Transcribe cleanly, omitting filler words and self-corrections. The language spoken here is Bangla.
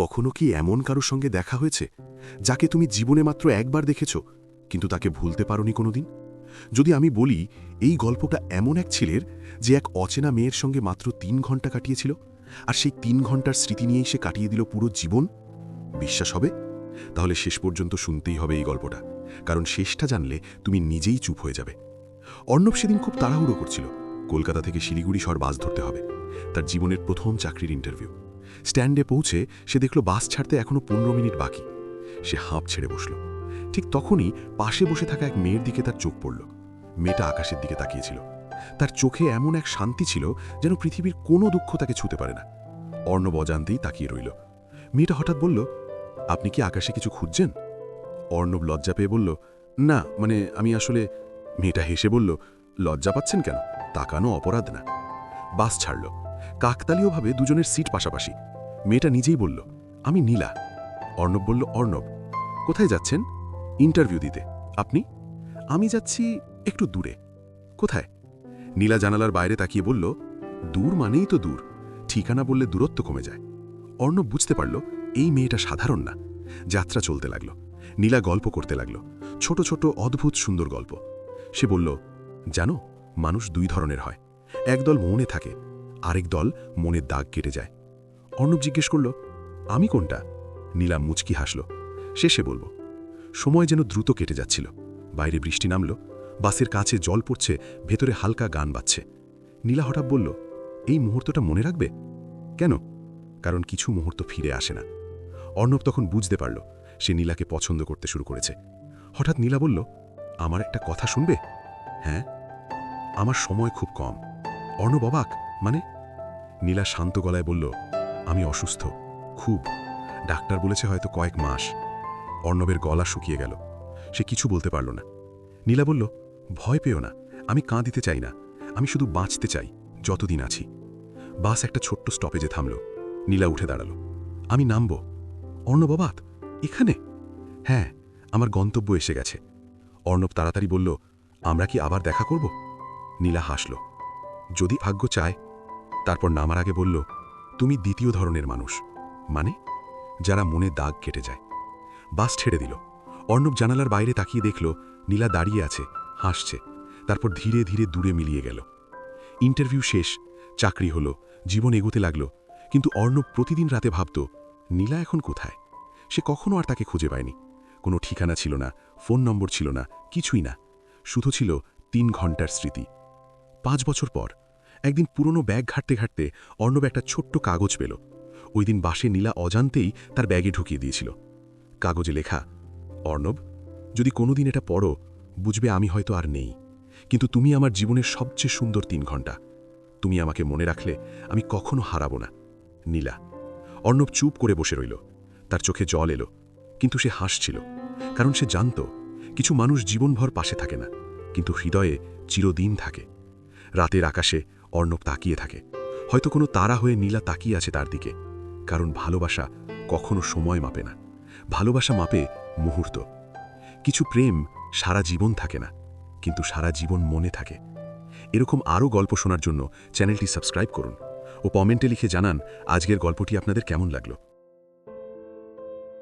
কখনো কি এমন কারোর সঙ্গে দেখা হয়েছে যাকে তুমি জীবনে মাত্র একবার দেখেছ, কিন্তু তাকে ভুলতে পারোনি কোনোদিন? যদি আমি বলি এই গল্পটা এমন এক ছেলের যে এক অচেনা মেয়ের সঙ্গে মাত্র ৩ ঘন্টা কাটিয়েছিল, আর সেই ৩ ঘন্টার স্মৃতি নিয়েই সে কাটিয়ে দিল পুরো জীবন, বিশ্বাস হবে? তাহলে শেষ পর্যন্ত শুনতেই হবে এই গল্পটা, কারণ শেষটা জানলে তুমি নিজেই চুপ হয়ে যাবে। অর্ণব সেদিন খুব তাড়াহুড়ো করছিল। কলকাতা থেকে শিলিগুড়ি শহর বাস ধরতে হবে, তার জীবনের প্রথম চাকরির ইন্টারভিউ। স্ট্যান্ডে পৌঁছে সে দেখল বাস ছাড়তে এখনো ১৫ মিনিট বাকি। সে হাঁপ ছেড়ে বসল। ঠিক তখনই পাশে বসে থাকা এক মেয়ের দিকে তার চোখ পড়ল। মেয়েটা আকাশের দিকে তাকিয়েছিল। তার চোখে এমন এক শান্তি ছিল যেন পৃথিবীর কোনো দুঃখ তাকে ছুঁতে পারে না। অর্ণব অজান্তেই তাকিয়ে রইল। মেয়েটা হঠাৎ বলল, আপনি কি আকাশে কিছু খুঁজছেন? অর্ণব লজ্জা পেয়ে বলল, না, মানে আমি আসলে। মেয়েটা হেসে বলল, লজ্জা পাচ্ছেন কেন? তাকানো অপরাধ না। বাস ছাড়ল। কাকতালীয়ভাবে দুজনের সিট পাশাপাশি। মেয়েটা নিজেই বলল, আমি নীলা। অর্ণব বলল, অর্ণব, কোথায় যাচ্ছেন? ইন্টারভিউ দিতে। আপনি? আমি যাচ্ছি একটু দূরে। কোথায়? নীলা জানালার বাইরে তাকিয়ে বলল, দূর মানেই তো দূর, ঠিকানা বললে দূরত্ব কমে যায়। অর্ণব বুঝতে পারল এই মেয়েটা সাধারণ না। যাত্রা চলতে লাগল। নীলা গল্প করতে লাগল, ছোট ছোট অদ্ভুত সুন্দর গল্প। সে বলল, জানো, মানুষ ২ ধরনের হয়, একদল মনে থাকে, আরেক দল মনের দাগ কেটে যায়। অর্ণব জিজ্ঞেস করল, আমি কোনটা? নীলা মুচকি হাসল। শেষে বলব। সময় যেন দ্রুত কেটে যাচ্ছিল। বাইরে বৃষ্টি নামল, বাসের কাছে জল পড়ছে, ভেতরে হালকা গান বাজছে। নীলা হঠাৎ বলল, এই মুহূর্তটা মনে রাখবে? কেন? কারণ কিছু মুহূর্ত ফিরে আসে না। অর্ণব তখন বুঝতে পারল সে নীলাকে পছন্দ করতে শুরু করেছে। হঠাৎ নীলা বলল, আমার একটা কথা শুনবে? হ্যাঁ। আমার সময় খুব কম। অর্ণব অবাক, মানে? নীলা শান্ত গলায় বলল, আমি অসুস্থ, খুব। ডাক্তার বলেছে হয়তো কয়েক মাস। অর্ণবের গলা শুকিয়ে গেল। সে কিছু বলতে পারল না। নীলা বলল, ভয় পেও না, আমি কাঁদিতে চাই না, আমি শুধু বাঁচতে চাই যতদিন আছি। বাস একটা ছোট্ট স্টপেজে থামল। নীলা উঠে দাঁড়াল। আমি নামব। অর্ণব অবাক, এখানে? হ্যাঁ, আমার গন্তব্য এসে গেছে। অর্ণব তাড়াতাড়ি বলল, আমরা কি আবার দেখা করব? নীলা হাসল, যদি ভাগ্য চায়। তারপর নামার আগে বলল, তুমি দ্বিতীয় ধরনের মানুষ। মানে? যারা মনে দাগ কেটে যায়। বাস ছেড়ে দিল। অর্ণব জানালার বাইরে তাকিয়ে দেখল নীলা দাঁড়িয়ে আছে, হাসছে। তারপর ধীরে ধীরে দূরে মিলিয়ে গেল। ইন্টারভিউ শেষ, চাকরি হলো, জীবন এগোতে লাগল। কিন্তু অর্ণব প্রতিদিন রাতে ভাবত, নীলা এখন কোথায়? সে কখনো আর তাকে খুঁজে পায়নি। কোনো ঠিকানা ছিল না, ফোন নম্বর ছিল না, কিছুই না। শুধু ছিল ৩ ঘন্টার স্মৃতি। ৫ বছর পর একদিন পুরনো ব্যাগ ঘাঁটতে ঘাঁটতে অর্ণব একটা ছোট্ট কাগজ পেল। ওই দিন বাসে নীলা অজান্তেই তার ব্যাগে ঢুকিয়ে দিয়েছিল। কাগজে লেখা, অর্ণব, যদি কোনোদিন এটা পড়ো, বুঝবে আমি হয়তো আর নেই, কিন্তু তুমি আমার জীবনের সবচেয়ে সুন্দর ৩ ঘন্টা। তুমি আমাকে মনে রাখলে আমি কখনো হারাবো না, নীলা। অর্ণব চুপ করে বসে রইল। তার চোখে জল এলো, কিন্তু সে হাসছিল, কারণ সে জানত কিছু মানুষ জীবনভর পাশে থাকে না, কিন্তু হৃদয়ে চিরদিন থাকে। রাতের আকাশে অর্ণব তাকিয়ে থাকে। হয়তো কোনো তারা হয়ে নীলা তাকিয়ে আছে তার দিকে। কারণ ভালোবাসা কখনো সময় মাপে না, ভালোবাসা মাপে মুহূর্ত। কিছু প্রেম সারা জীবন থাকে না, কিন্তু সারা জীবন মনে থাকে। এরকম আরও গল্প শোনার জন্য চ্যানেলটি সাবস্ক্রাইব করুন ও কমেন্টে লিখে জানান আজকের গল্পটি আপনাদের কেমন লাগলো।